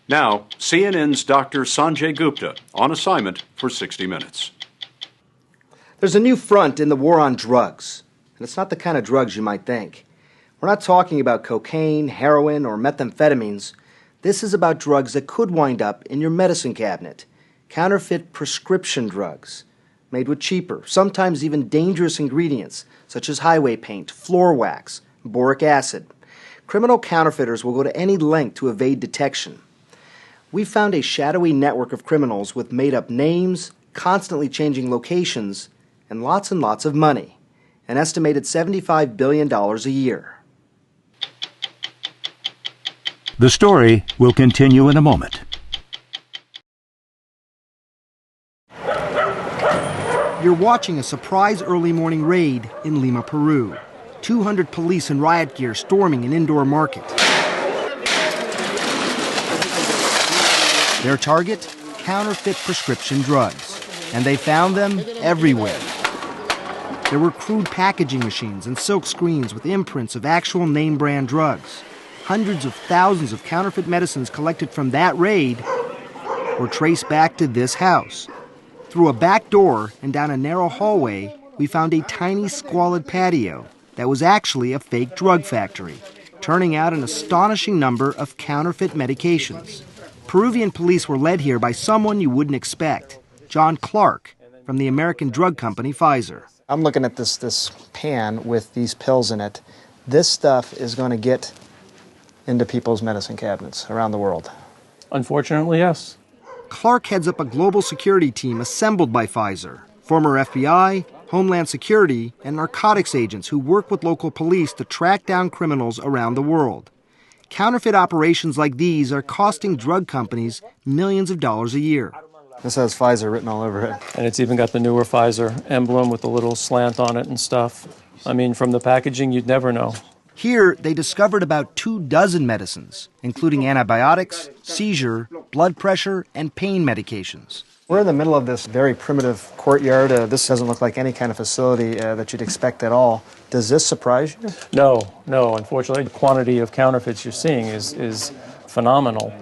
Now, CNN's Dr. Sanjay Gupta on assignment for 60 Minutes. There's a new front in the war on drugs, and it's not the kind of drugs you might think. We're not talking about cocaine, heroin, or methamphetamines. This is about drugs that could wind up in your medicine cabinet. Counterfeit prescription drugs, made with cheaper, sometimes even dangerous ingredients, such as highway paint, floor wax, boric acid. Criminal counterfeiters will go to any length to evade detection. We found a shadowy network of criminals with made-up names, constantly changing locations, and lots of money. An estimated $75 billion a year. The story will continue in a moment. You're watching a surprise early morning raid in Lima, Peru. 200 police in riot gear storming an indoor market. Their target? Counterfeit prescription drugs. And they found them everywhere. There were crude packaging machines and silk screens with imprints of actual name-brand drugs. Hundreds of thousands of counterfeit medicines collected from that raid were traced back to this house. Through a back door and down a narrow hallway, we found a tiny, squalid patio that was actually a fake drug factory, turning out an astonishing number of counterfeit medications. Peruvian police were led here by someone you wouldn't expect, John Clark, from the American drug company Pfizer. I'm looking at this pan with these pills in it. This stuff is going to get into people's medicine cabinets around the world. Unfortunately, yes. Clark heads up a global security team assembled by Pfizer, former FBI, Homeland Security, and narcotics agents who work with local police to track down criminals around the world. Counterfeit operations like these are costing drug companies millions of dollars a year. This has Pfizer written all over it. And it's even got the newer Pfizer emblem with the little slant on it and stuff. I mean, from the packaging, you'd never know. Here, they discovered about 24 medicines, including antibiotics, seizure, blood pressure, and pain medications. We're in the middle of this very primitive courtyard. This doesn't look like any kind of facility that you'd expect at all. Does this surprise you? No. Unfortunately, the quantity of counterfeits you're seeing is phenomenal.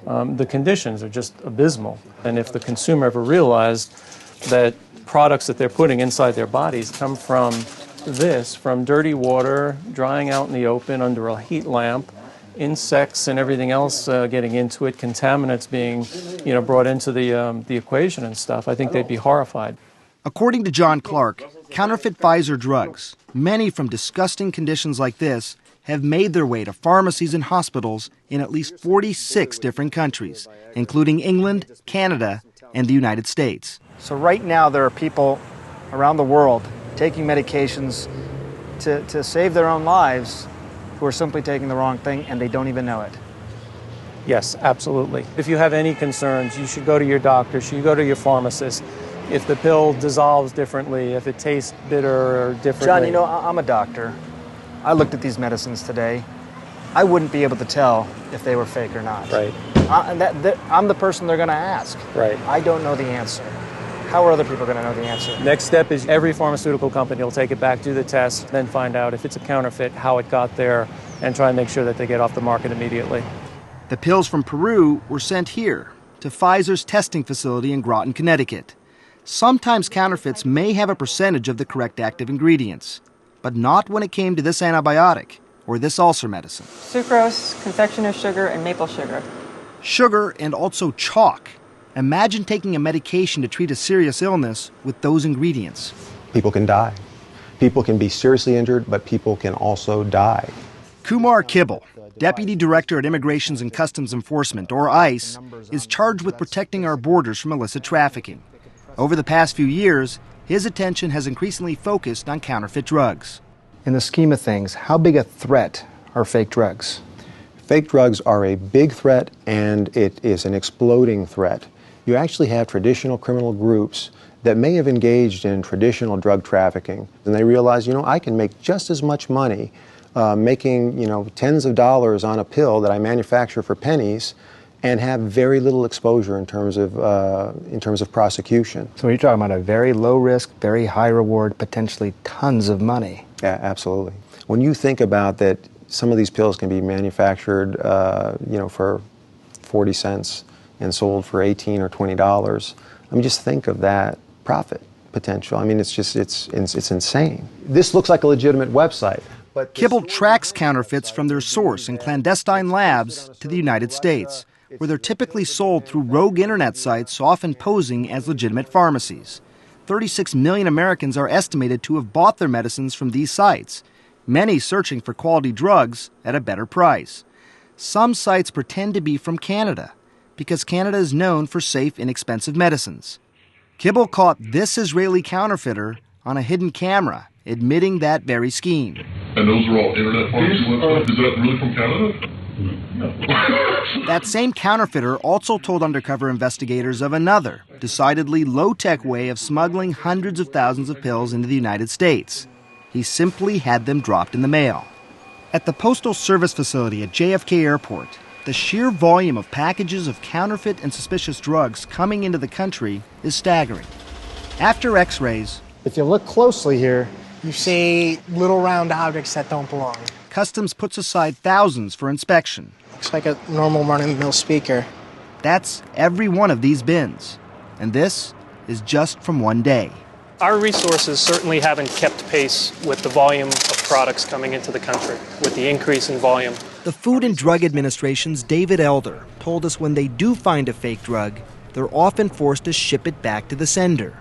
The conditions are just abysmal. And if the consumer ever realized that products that they're putting inside their bodies come from dirty water, drying out in the open under a heat lamp, insects and everything else getting into it, contaminants being, brought into the equation and stuff, I think they'd be horrified. According to John Clark, counterfeit Pfizer drugs, many from disgusting conditions like this, have made their way to pharmacies and hospitals in at least 46 different countries, including England, Canada, and the United States. So right now there are people around the world taking medications to save their own lives who are simply taking the wrong thing and they don't even know it. Yes, absolutely. If you have any concerns, you should go to your doctor, you should go to your pharmacist. If the pill dissolves differently, if it tastes bitter or differently. John, I'm a doctor. I looked at these medicines today. I wouldn't be able to tell if they were fake or not. Right. I'm the person they're going to ask. Right. I don't know the answer. How are other people going to know the answer? Next step is every pharmaceutical company will take it back, do the test, then find out if it's a counterfeit, how it got there, and try and make sure that they get off the market immediately. The pills from Peru were sent here, to Pfizer's testing facility in Groton, Connecticut. Sometimes counterfeits may have a percentage of the correct active ingredients, but not when it came to this antibiotic or this ulcer medicine. Sucrose, confectioner's sugar, and maple sugar. Sugar and also chalk. Imagine taking a medication to treat a serious illness with those ingredients. People can die. People can be seriously injured, but people can also die. Kumar Kibble, Deputy Director at Immigrations and Customs Enforcement, or ICE, is charged with protecting our borders from illicit trafficking. Over the past few years, his attention has increasingly focused on counterfeit drugs. In the scheme of things, how big a threat are fake drugs? Fake drugs are a big threat, and it is an exploding threat. You actually have traditional criminal groups that may have engaged in traditional drug trafficking, and they realize, I can make just as much money making, tens of dollars on a pill that I manufacture for pennies and have very little exposure in terms of prosecution. So you're talking about a very low risk, very high reward, potentially tons of money. Yeah, absolutely. When you think about that, some of these pills can be manufactured, for 40 cents and sold for $18 or $20. I mean, just think of that profit potential. I mean, it's insane. This looks like a legitimate website. But Kibble tracks counterfeits from their source in clandestine labs to the United States, where they're typically sold through rogue internet sites, often posing as legitimate pharmacies. 36 million Americans are estimated to have bought their medicines from these sites, many searching for quality drugs at a better price. Some sites pretend to be from Canada, because Canada is known for safe, inexpensive medicines. Kibble caught this Israeli counterfeiter on a hidden camera, admitting that very scheme. And those are all internet pharmacy websites? Is that really from Canada? No. That same counterfeiter also told undercover investigators of another, decidedly low-tech way of smuggling hundreds of thousands of pills into the United States. He simply had them dropped in the mail. At the Postal Service facility at JFK Airport, the sheer volume of packages of counterfeit and suspicious drugs coming into the country is staggering. After x-rays, If you look closely here, you see little round objects that don't belong. Customs puts aside thousands for inspection. Looks like a normal run-of-the-mill speaker. That's every one of these bins. And this is just from one day. Our resources certainly haven't kept pace with the volume of products coming into the country, with the increase in volume. The Food and Drug Administration's David Elder told us when they do find a fake drug, they're often forced to ship it back to the sender.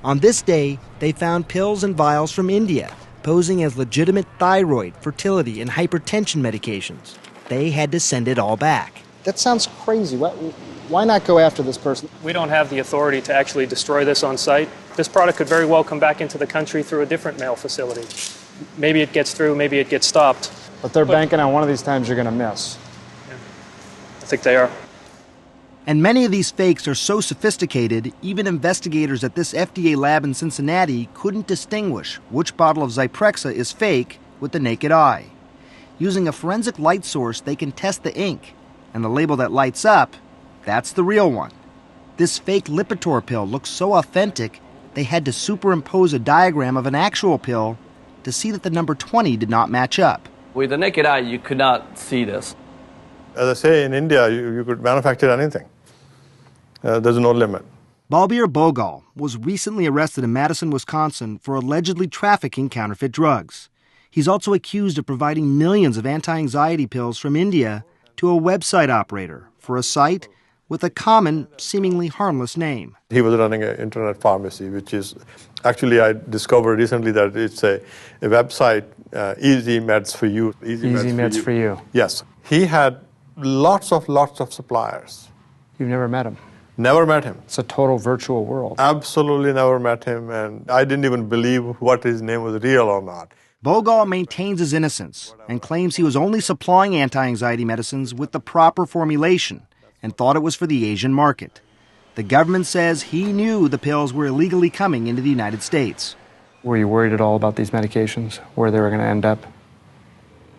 On this day, they found pills and vials from India, posing as legitimate thyroid, fertility, and hypertension medications. They had to send it all back. that sounds crazy. Why not go after this person? We don't have the authority to actually destroy this on site. This product could very well come back into the country through a different mail facility. Maybe it gets through, maybe it gets stopped. But they're banking on one of these times you're going to miss. Yeah. I think they are. And many of these fakes are so sophisticated, even investigators at this FDA lab in Cincinnati couldn't distinguish which bottle of Zyprexa is fake with the naked eye. Using a forensic light source, they can test the ink, and the label that lights up, that's the real one. This fake Lipitor pill looks so authentic, they had to superimpose a diagram of an actual pill to see that the number 20 did not match up. With the naked eye, you could not see this. As I say, in India, you could manufacture anything. There's no limit. Balbir Bogal was recently arrested in Madison, Wisconsin for allegedly trafficking counterfeit drugs. He's also accused of providing millions of anti-anxiety pills from India to a website operator for a site with a common, seemingly harmless name. He was running an internet pharmacy, which is, actually I discovered recently that it's a website, Easy Meds for You. Easy Meds for You. Yes. He had lots of suppliers. You've never met him? Never met him. It's a total virtual world. Absolutely never met him, and I didn't even believe what his name was real or not. Bogal maintains his innocence and claims he was only supplying anti-anxiety medicines with the proper formulation and thought it was for the Asian market. The government says he knew the pills were illegally coming into the United States. Were you worried at all about these medications, where they were going to end up?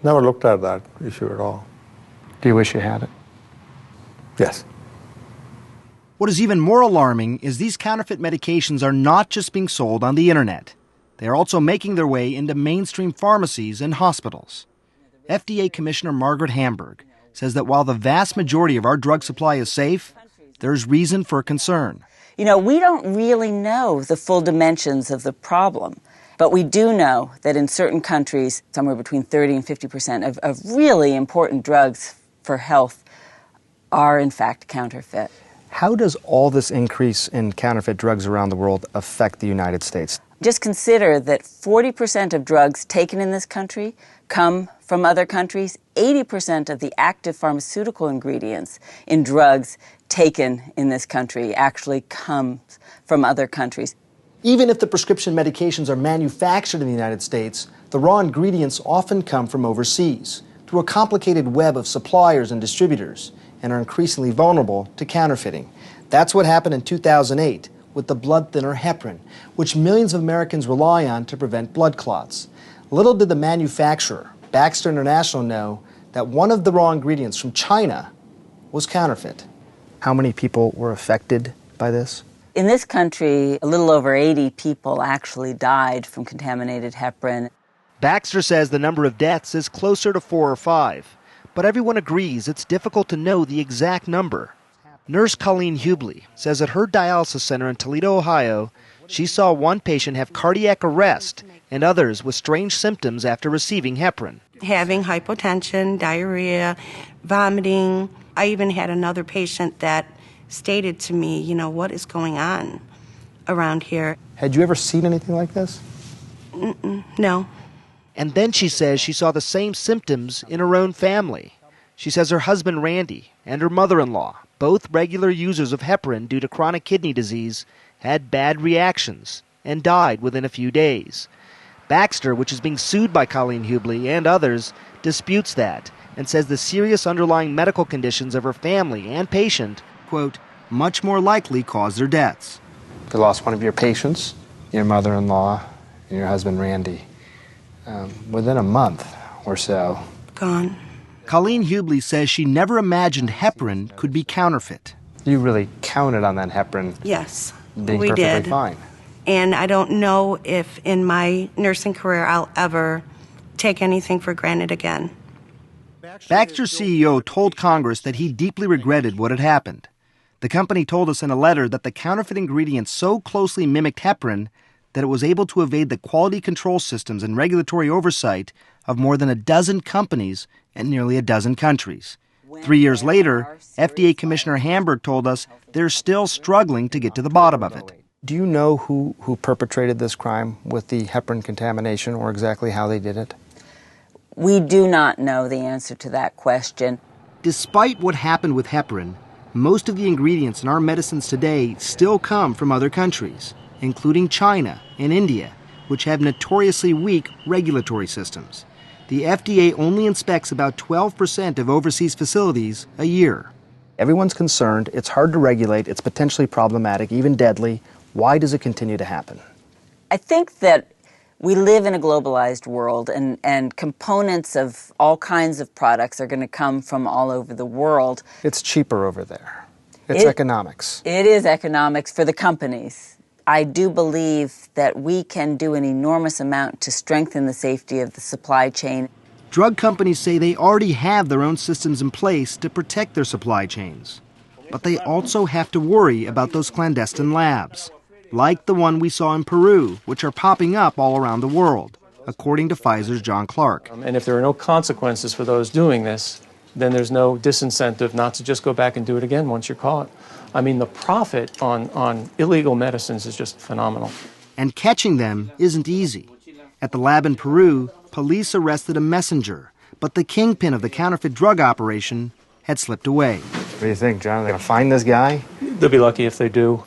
Never looked at that issue at all. Do you wish you had it? Yes. What is even more alarming is these counterfeit medications are not just being sold on the internet. They are also making their way into mainstream pharmacies and hospitals. FDA Commissioner Margaret Hamburg says that while the vast majority of our drug supply is safe, there's reason for concern. You know, we don't really know the full dimensions of the problem, but we do know that in certain countries, somewhere between 30 and 50% of really important drugs for health are in fact counterfeit. How does all this increase in counterfeit drugs around the world affect the United States? Just consider that 40% of drugs taken in this country come from other countries. 80% of the active pharmaceutical ingredients in drugs taken in this country actually comes from other countries. Even if the prescription medications are manufactured in the United States, the raw ingredients often come from overseas through a complicated web of suppliers and distributors, and are increasingly vulnerable to counterfeiting. That's what happened in 2008 with the blood thinner heparin, which millions of Americans rely on to prevent blood clots. Little did the manufacturer, Baxter International, know that one of the raw ingredients from China was counterfeit. How many people were affected by this? In this country, a little over 80 people actually died from contaminated heparin. Baxter says the number of deaths is closer to 4 or 5. but everyone agrees it's difficult to know the exact number. Nurse Colleen Hubley says at her dialysis center in Toledo, Ohio, she saw one patient have cardiac arrest and others with strange symptoms after receiving heparin. Having hypotension, diarrhea, vomiting. I even had another patient that stated to me, you know, what is going on around here? Had you ever seen anything like this? No. And then she says she saw the same symptoms in her own family. She says her husband Randy and her mother-in-law, both regular users of heparin due to chronic kidney disease, had bad reactions and died within a few days. Baxter, which is being sued by Colleen Hubley and others, disputes that and says the serious underlying medical conditions of her family and patient, quote, much more likely caused their deaths. You lost one of your patients, your mother-in-law, and your husband Randy. Within a month or so. Gone. Colleen Hubley says she never imagined heparin could be counterfeit. You really counted on that heparin Yes, being we perfectly did. fine. And I don't know if in my nursing career I'll ever take anything for granted again. Baxter's CEO told Congress that he deeply regretted what had happened. The company told us in a letter that the counterfeit ingredient so closely mimicked heparin that it was able to evade the quality control systems and regulatory oversight of more than a dozen companies and nearly a dozen countries. 3 years later, FDA Commissioner Hamburg told us they're still struggling to get to the bottom of it. Do you know who perpetrated this crime with the heparin contamination or exactly how they did it? We do not know the answer to that question. Despite what happened with heparin, most of the ingredients in our medicines today still come from other countries, including China and India, which have notoriously weak regulatory systems. The FDA only inspects about 12% of overseas facilities a year. Everyone's concerned. It's hard to regulate. It's potentially problematic, even deadly. Why does it continue to happen? I think that we live in a globalized world, and components of all kinds of products are going to come from all over the world. It's cheaper over there. It's economics. It is economics for the companies. I do believe that we can do an enormous amount to strengthen the safety of the supply chain. Drug companies say they already have their own systems in place to protect their supply chains. But they also have to worry about those clandestine labs, like the one we saw in Peru, which are popping up all around the world, according to Pfizer's John Clark. And if there are no consequences for those doing this, then there's no disincentive not to just go back and do it again once you're caught. I mean, the profit on illegal medicines is just phenomenal. And catching them isn't easy. At the lab in Peru, police arrested a messenger, but the kingpin of the counterfeit drug operation had slipped away. What do you think, John? Are they going to find this guy? They'll be lucky if they do.